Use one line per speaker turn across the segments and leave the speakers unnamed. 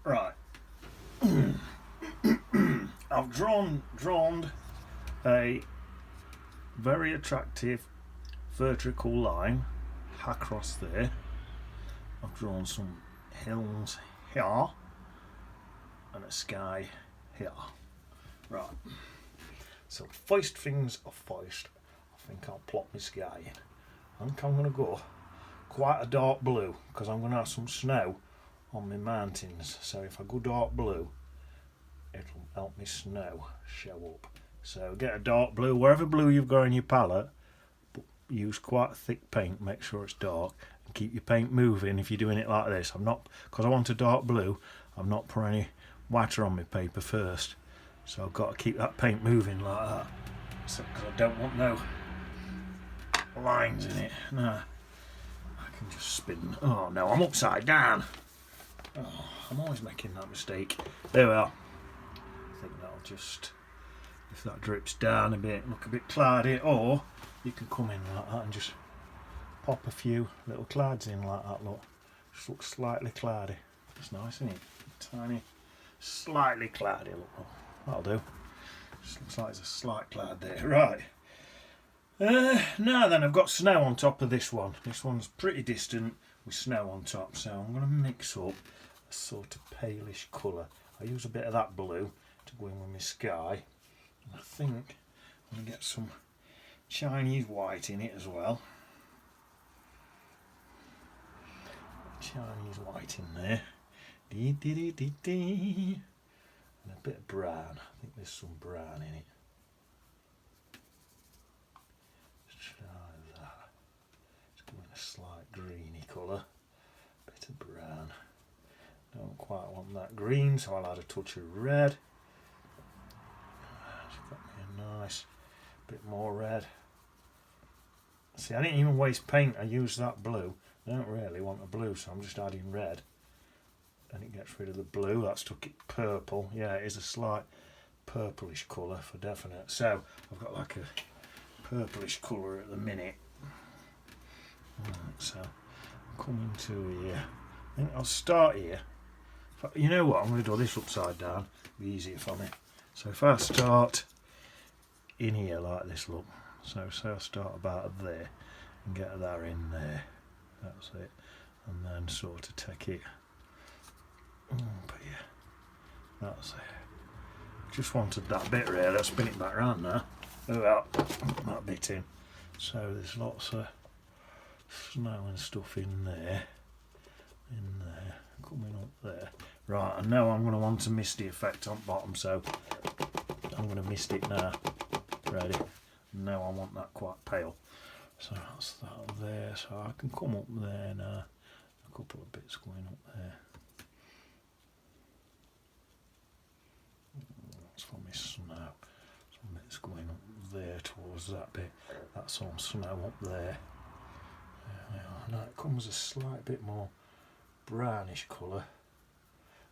Right. I've drawn a very attractive vertical line across there. I've drawn some hills here and a sky here. Right. So first things are first. I think I'll plot my sky in. I think I'm going to go quite a dark blue because I'm going to have some snow on my mountains. So if I go dark blue, it'll help me snow show up. So get a dark blue, wherever blue you've got in your palette, but use quite a thick paint, make sure it's dark, and keep your paint moving if you're doing it like this. I'm not, because I want a dark blue, I'm not putting any water on my paper first. So I've got to keep that paint moving like that. So, because I don't want no lines in it. No, I can just spin. Oh no, I'm upside down. Oh, I'm always making that mistake. There we are. I think that'll just, if that drips down a bit, look a bit cloudy, or you can come in like that and just pop a few little clouds in like that, look. Just looks slightly cloudy. That's nice, isn't it? Tiny, slightly cloudy, look. Oh, that'll do. Just looks like there's a slight cloud there. Right. Now then, I've got snow on top of this one. This one's pretty distant with snow on top, so I'm going to mix up a sort of palish colour. I use a bit of that blue to go in with my sky. And I think I'm going to get some Chinese white in it as well. Chinese white in there. Dee, dee, dee, dee, dee. And a bit of brown. I think there's some brown in it. Let's try that. Let's go in a slight greeny colour. Bit of brown. Don't quite want that green, so I'll add a touch of red. It's got me a nice bit more red. See, I didn't even waste paint. I used that blue. I don't really want a blue, so I'm just adding red. And it gets rid of the blue. That's took it purple. Yeah, it is a slight purplish colour for definite. So I've got like a purplish colour at the minute. Right, so I'm coming to here. I think I'll start here. You know what? I'm going to do this upside down. It'll be easier for me. So if I start in here like this, look. So say I start about there and get that in there. That's it. And then sort of take it. But yeah, that's it. Just wanted that bit really. I'll spin it back round now. Oh well, that bit in. So there's lots of snow and stuff in there, coming up there. Right, and now I'm going to want a misty effect on bottom, so I'm going to mist it now. Ready? And now I want that quite pale. So that's that there. So I can come up there now. A couple of bits going up there. That's for my snow. Some bits going up there towards that bit. That's all snow up there. Now it comes a slight bit more brownish colour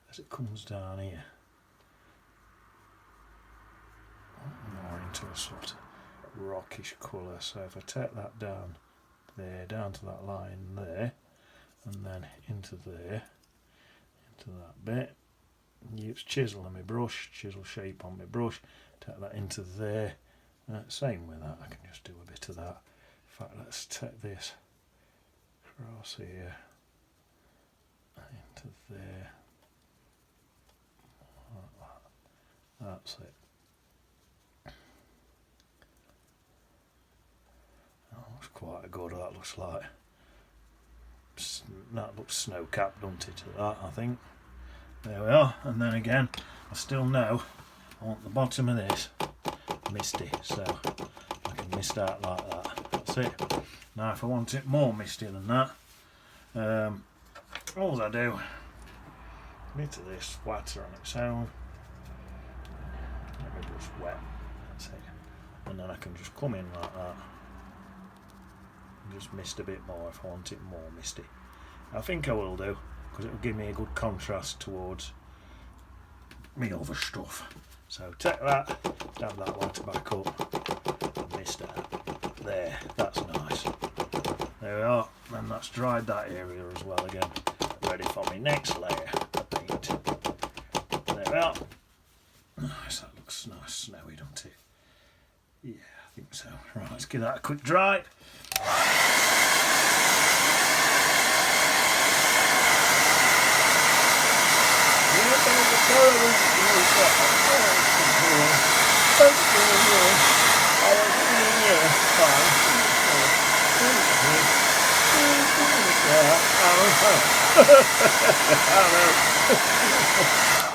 as it comes down here. More into a sort of rockish colour. So if I take that down there, down to that line there, and then into there, into that bit. Use chisel on my brush, chisel shape on my brush, take that into there. Same with that, I can just do a bit of that. In fact, let's take this across here, into there, like that. That's it. That looks quite good, that looks like, that looks snow-capped, doesn't it, that I think. There we are, and then again, I still know I want the bottom of this misty, so I can mist out like that. That's it. Now if I want it more misty than that, all I do, a bit of this water on its own, let me brush wet, that's it, and then I can just come in like that, and just mist a bit more if I want it more misty. I think I will do, because it will give me a good contrast towards me other stuff. So take that, dab that water back up, and mist out. There, that's nice. There we are, and that's dried that area as well again. Ready for my next layer of paint. give that a quick dry.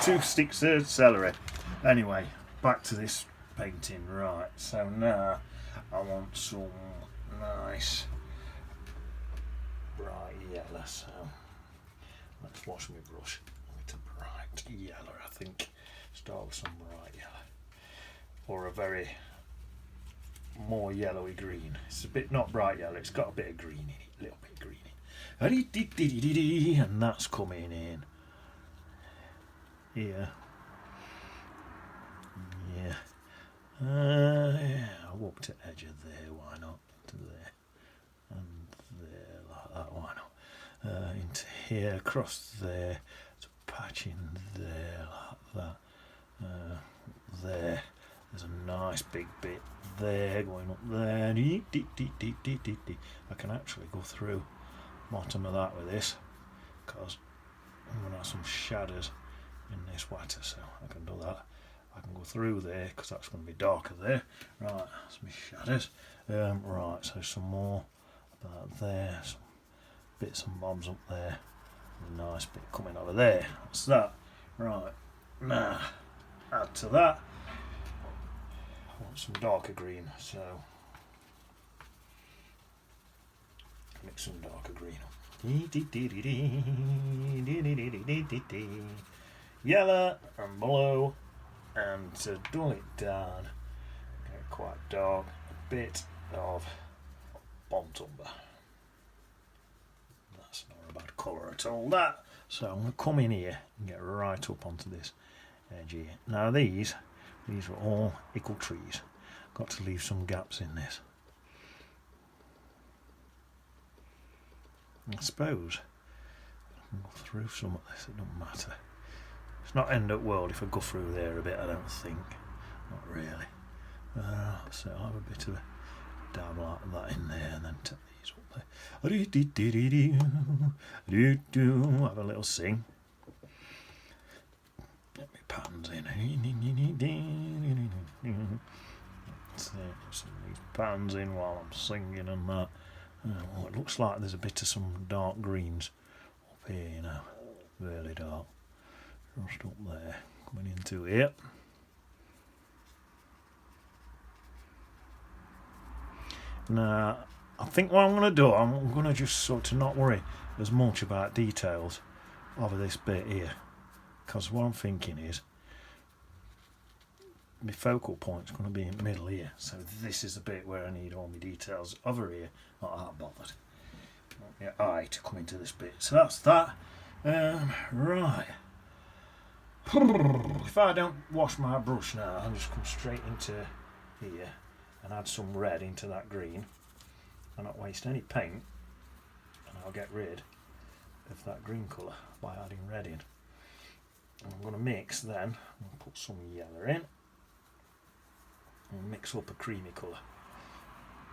Two sticks of celery. Anyway, back to this painting. Right, so now I want some nice bright yellow. So let's wash my brush with a bright yellow. I think start with some bright yellow, or a very more yellowy green. It's a bit not bright yellow. It's got a bit of green in it, a little bit of green in it. And that's coming in here. Yeah. I'll up to edge of there. Why not? To there and there like that. Why not? Into here, across there. To patch in there like that. There. There's a nice big bit there going up there. I can actually go through bottom of that with this because I'm going to have some shadows in this water, so I can do that. I can go through there because that's going to be darker there. Right, that's my shadows. Right, so some more about there, some bits and bobs up there, a nice bit coming over there. That's that. Right, now add to that. I want some darker green, so mix some darker green up. Yellow and blue, and to dull it down, get quite dark, a bit of burnt umber. That's not a bad colour at all, that. So I'm going to come in here and get right up onto this edge here. Now these are all equal trees. Got to leave some gaps in this. I suppose I can go through some of this, it doesn't matter. It's not end of the world if I go through there a bit, I don't think. Not really. So I'll have a bit of a dab like that in there and then take these up there. Have a little sing. Get my patterns in. Some of these patterns in while I'm singing and that. It looks like there's a bit of some dark greens up here, you know, really dark. Just up there, coming into here. Now, I think what I'm going to do, I'm going to just sort of not worry as much about details of this bit here, because what I'm thinking is my focal point's going to be in the middle here, so this is the bit where I need all my details over here. Not that bothered. Want my eye to come into this bit, so that's that. Right. If I don't wash my brush now, I'll just come straight into here and add some red into that green and not waste any paint, and I'll get rid of that green colour by adding red in. And I'm going to mix then, I'll put some yellow in and mix up a creamy colour,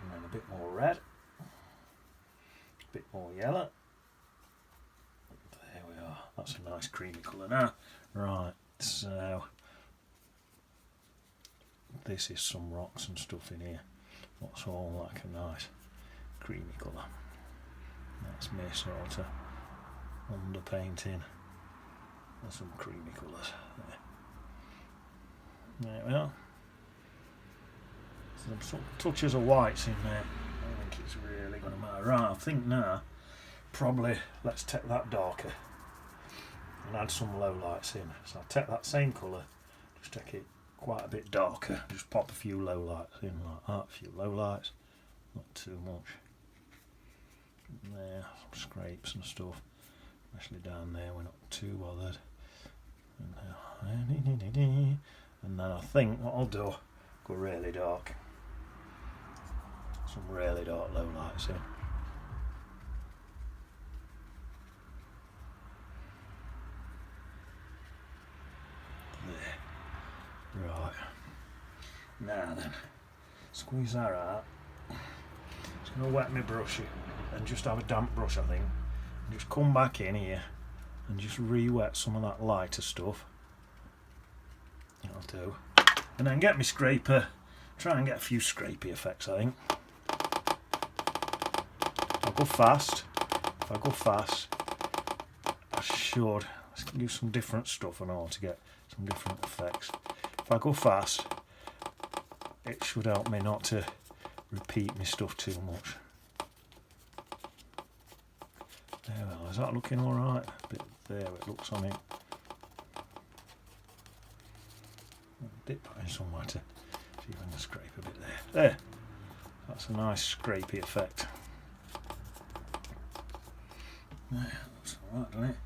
and then a bit more red, a bit more yellow. There we are, that's a nice creamy colour now. Right, so this is some rocks and stuff in here. What's all like a nice creamy colour. That's me sort of underpainting and some creamy colours. There we are. Some touches of whites in there. I don't think it's really going to matter. Right, I think now probably let's take that darker and add some low lights in. So I'll take that same colour, just take it quite a bit darker, just pop a few low lights in like that, a few low lights, not too much. And there, some scrapes and stuff, especially down there, we're not too bothered. And then I think what I'll do, go really dark, some really dark low lights in. Right, now then, squeeze that out, Just going to wet my brush and just have a damp brush, I think. And just come back in here and just re-wet some of that lighter stuff. That'll do. And then get my scraper, try and get a few scrapey effects, I think. I'll go fast. If I go fast, I should use some different stuff and all to get some different effects. If I go fast, it should help me not to repeat my stuff too much. There, well, is that looking alright? A bit there it looks on it. I'll dip that in somewhere to see if I can scrape a bit there. There! That's a nice scrapey effect. There, looks alright, doesn't it?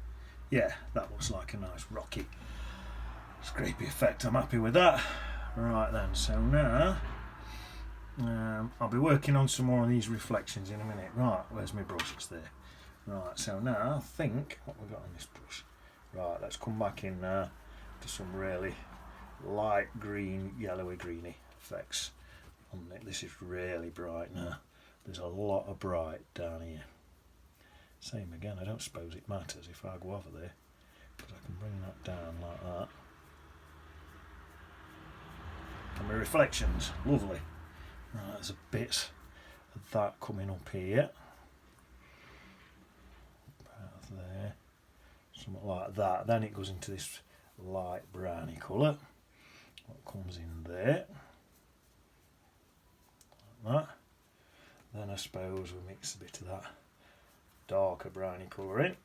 Yeah, that looks like a nice rocky scrapey effect. I'm happy with that. Right then, so now I'll be working on some more of these reflections in a minute. Right, where's my brush? It's there. Right, so now I think what we've got on this brush. Right, let's come back in now to some really light green, yellowy greeny effects on it. This is really bright now. There's a lot of bright down here. Same again, I don't suppose it matters if I go over there, because I can bring that down like that. And my reflections, lovely. Right, there's a bit of that coming up here. About there. Something like that. Then it goes into this light browny colour. What comes in there. Like that. Then I suppose we mix a bit of that darker browny colour in.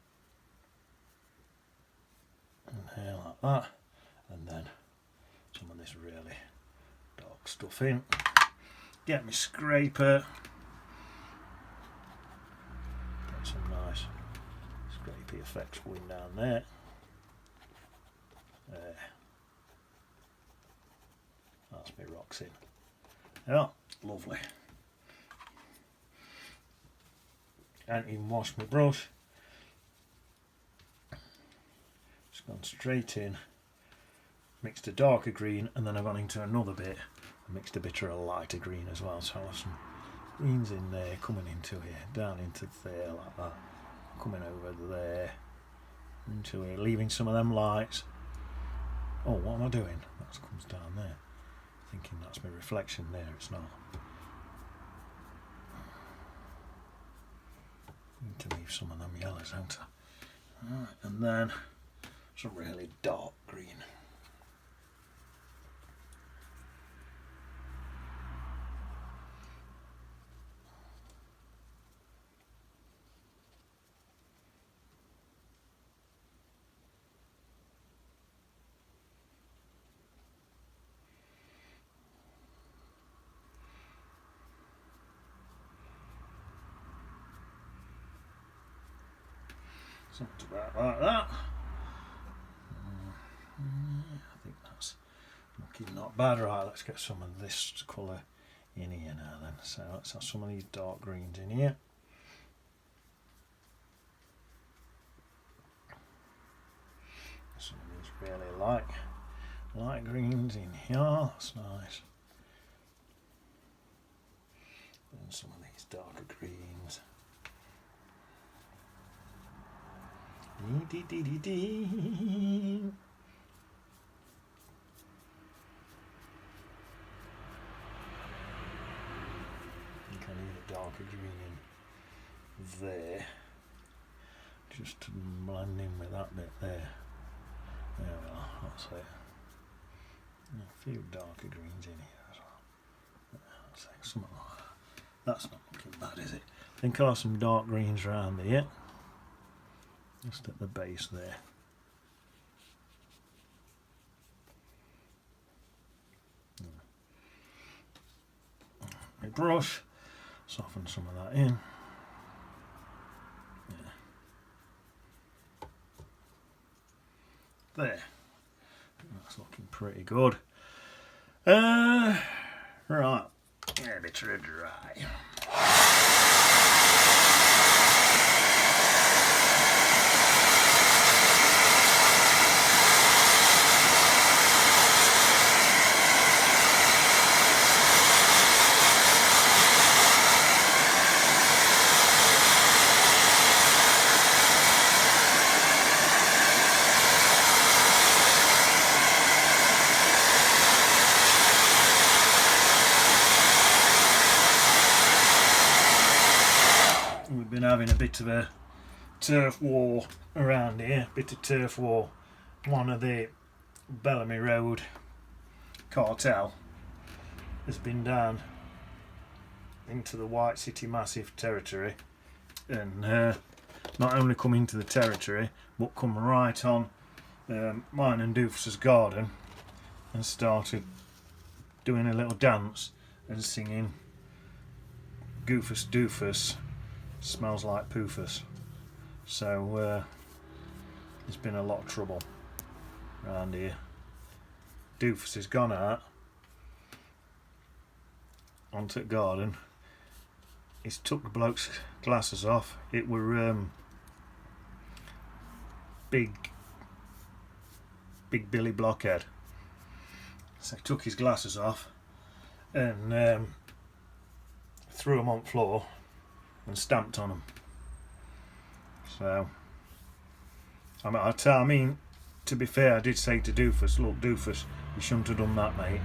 And here like that. And then some of this really dark stuff in. Get my scraper. Get some nice scrapey effects going down there. There. That's my rocks in. Yeah, lovely. And even wash my brush. Just gone straight in, mixed a darker green, and then I've gone into another bit and mixed a bit of a lighter green as well. So I'll have some greens in there, coming into here, down into there like that, coming over there, into here, leaving some of them lights. Oh, what am I doing? That comes down there. Thinking that's my reflection there, it's not. Need to leave some of them yellows out. Right, and then some really dark green. Something about like that. I think that's looking not bad. Right, let's get some of this colour in here now then. So let's have some of these dark greens in here. Some of these really light greens in here. That's nice. And some of these darker greens. Dee, dee, dee, dee. I think I need a darker green in there, just to blend in with that bit there. There we are, that's it. And a few darker greens in here as well. That's it, something like that. That's not looking bad, is it? I think I'll have some dark greens around here. Just at the base there. My brush, soften some of that in. Yeah. There. That's looking pretty good. Right. Get a bit of dry. having a bit of a turf war around here, bit of turf war. One of the Bellamy Road cartel has been down into the White City Massive territory, and not only come into the territory but come right on mine and Doofus's garden and started doing a little dance and singing Goofus Doofus smells like poofus. So there's been a lot of trouble around here. Doofus has gone out onto the garden. He's took the bloke's glasses off. It were big Billy Blockhead. So he took his glasses off and threw them on the floor and stamped on them. So I mean, to be fair, I did say to Doofus, look, Doofus, you shouldn't have done that, mate.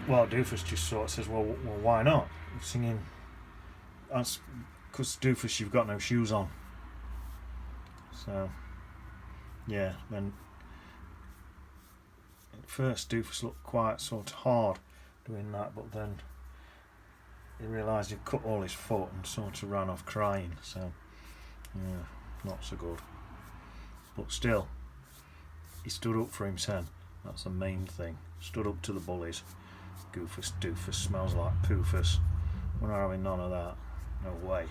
Well, Doofus just sort of says, well, why not? I'm singing. That's because, Doofus, you've got no shoes on. So, yeah, then at first Doofus looked quite sort of hard doing that, but then he realised he'd cut all his foot and sort of ran off crying. So, yeah, not so good. But still, he stood up for himself. That's the main thing. Stood up to the bullies. Goofus Doofus smells like poofus. We're not having none of that. No way.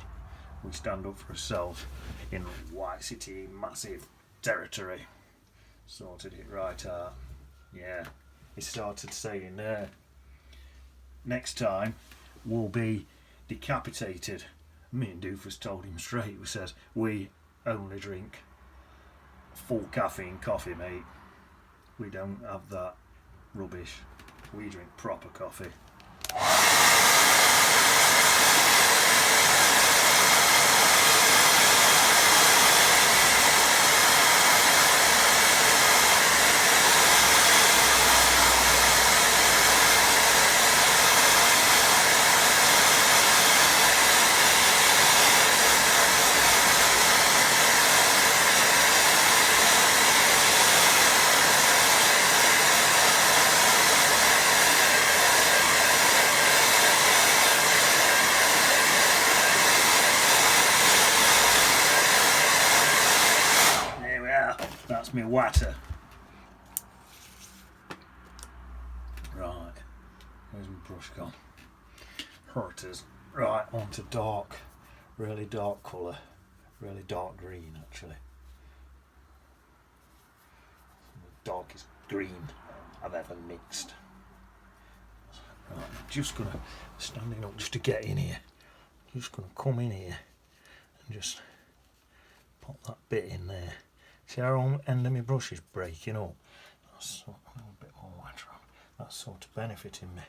We stand up for ourselves in White City Massive territory. Sorted it right out. Yeah. He started saying next time we'll be decapitated. Me and Doofus told him straight. We says, we only drink full caffeine coffee, mate. We don't have that rubbish. We drink proper coffee. That's me water. Right, where's my brush gone? Hurters. Right, on to dark, really dark colour, really dark green actually. The darkest green I've ever mixed. Right, I'm just gonna, standing up just to get in here, just gonna come in here and just pop that bit in there. See how on end of my brush is breaking up? That's a little bit more water on. That's sort of benefiting me.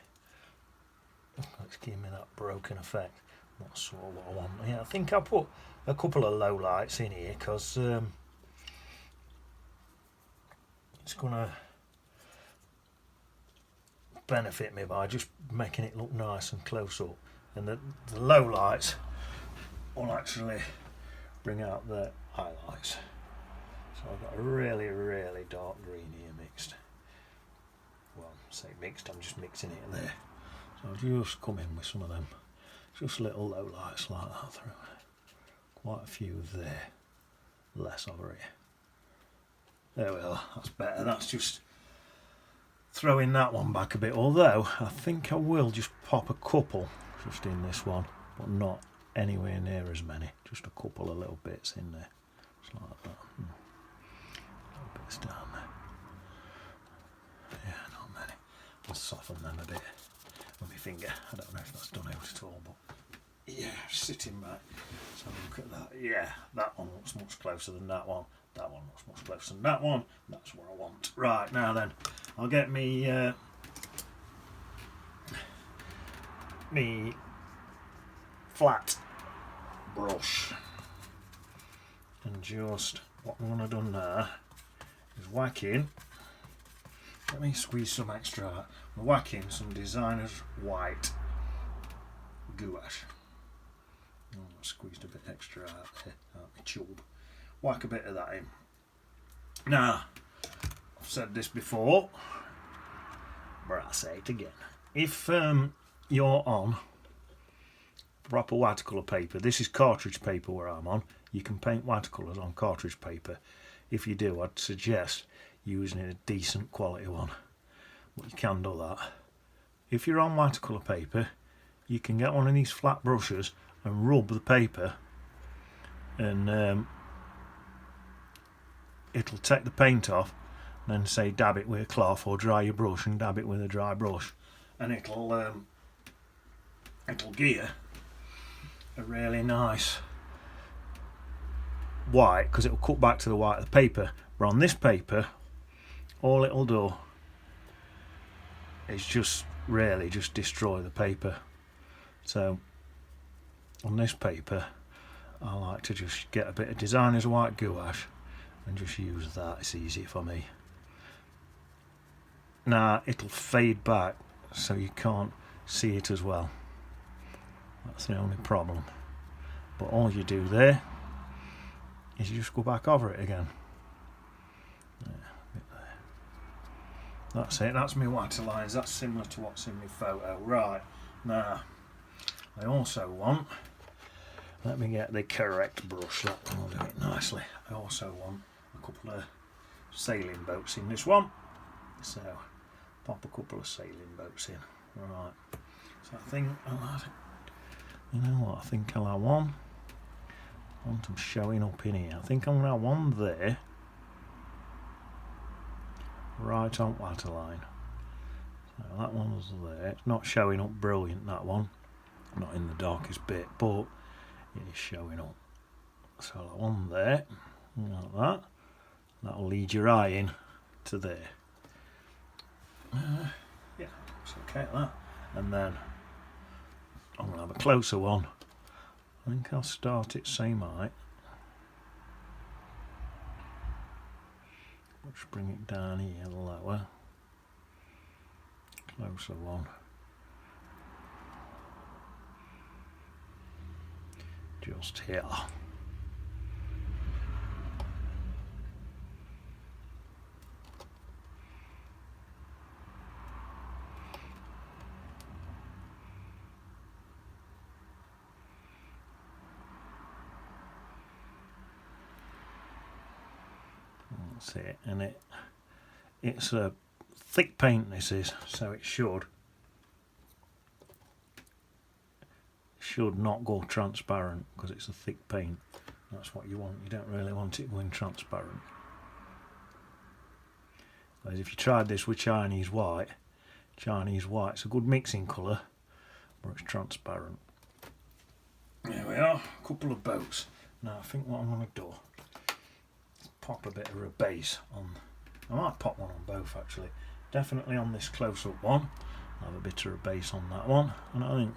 It's giving me that broken effect. That's sort of what I want. Yeah, I think I'll put a couple of low lights in here because it's going to benefit me by just making it look nice and close up. And the low lights will actually bring out the highlights. So I've got a really, really dark green here mixed. Well, say mixed, I'm just mixing it there. So I'll just come in with some of them. Just little low lights like that through. Quite a few there. Less over here. There we are, that's better. That's just throwing that one back a bit. Although, I think I will just pop a couple just in this one. But not anywhere near as many. Just a couple of little bits in there. Just like that. Bits down there. Yeah, not many. I'll soften them a bit with my finger. I don't know if that's done out at all, but yeah, sitting back. So look at that. Yeah, that one looks much closer than that one. That one looks much closer than that one. That's what I want. Right, now then, I'll get me flat brush and just what I'm going to do now is whack in. Let me squeeze some extra out. I'm whacking some Designer's White gouache. squeezed a bit extra out there, out my tube. Whack a bit of that in. Now, I've said this before, but I'll say it again. If you're on proper watercolour paper, this is cartridge paper where I'm on, you can paint watercolours on cartridge paper. If you do, I'd suggest using a decent quality one, but you can do that. If you're on watercolour paper, you can get one of these flat brushes and rub the paper, and it'll take the paint off, and then say dab it with a cloth, or dry your brush and dab it with a dry brush, and it'll give a really nice white, because it'll cut back to the white of the paper. But on this paper, all it'll do is just really just destroy the paper. So on this paper, I like to just get a bit of designer's white gouache and just use that. It's easy for me. Now it'll fade back, so you can't see it as well. That's the only problem. But all you do there is you just go back over it again. That's it, that's my waterlines. That's similar to what's in my photo. Right, now I also want, let me get the correct brush, that will do it nicely. I also want a couple of sailing boats in this one, so pop a couple of sailing boats in. Right, so I think I'll add, you know what, I think I'll have one. I want them showing up in here. I think I'm going to have one there, right on waterline. So that one's there. It's not showing up brilliant, that one. Not in the darkest bit, but it is showing up. So that one there, like that. That'll lead your eye in to there. Yeah, it's okay that. And then I'm going to have a closer one. I think I'll start it same height. Let's bring it down here lower. Closer one. Just here. That's it, and it's a thick paint, this is, so it should not go transparent, because it's a thick paint. That's what you want. You don't really want it going transparent. Whereas if you tried this with Chinese white's a good mixing colour, but it's transparent. There we are, a couple of boats. Now I think what I'm going to do, pop a bit of a base on. I might pop one on both actually. Definitely on this close-up one. I'll have a bit of a base on that one, and I think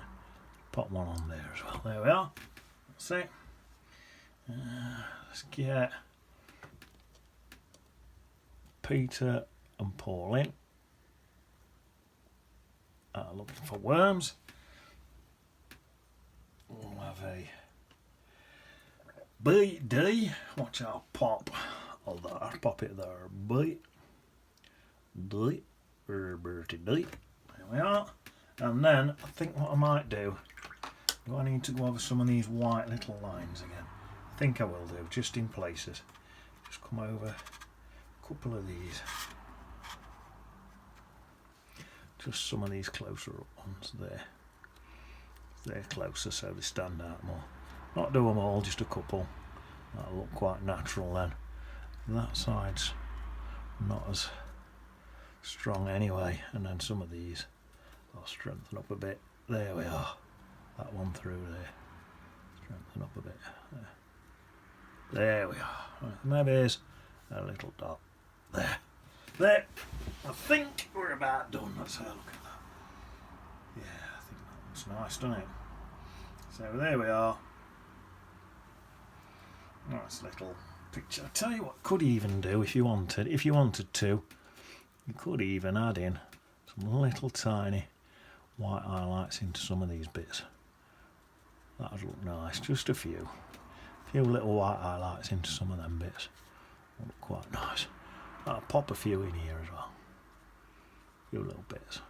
pop one on there as well. There we are. That's it. Let's get Peter and Paul in. Looking for worms. We'll have a BD. Watch out, pop. Oh, there. Pop it there. B. D. Bertie D. There we are. And then I think what I might do I need to go over some of these white little lines again? I think I will do, just in places. Just come over a couple of these. Just some of these closer up ones there. They're closer so they stand out more. Not do them all, just a couple. That'll look quite natural then. That side's not as strong anyway, and then some of these I'll strengthen up a bit. There we are. That one through there. Strengthen up a bit. There we are. Right, maybe there's a little dot. There. There. I think we're about done. Let's have a look at that. Yeah, I think that looks nice, doesn't it? So there we are. Nice little picture. I tell you what, could even do if you wanted. If you wanted to, you could even add in some little tiny white highlights into some of these bits. That'd look nice. Just a few little white highlights into some of them bits. Look quite nice. I'll pop a few in here as well. A few little bits.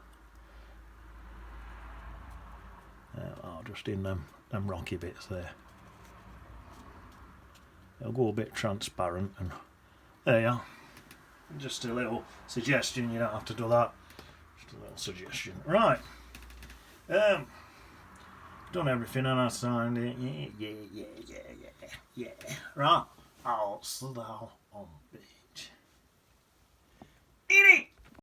Just in them rocky bits there. It'll go a bit transparent, and there you are. Just a little suggestion. You don't have to do that. Just a little suggestion. Right. Done everything and I signed it. Yeah. Right. I'll slow on.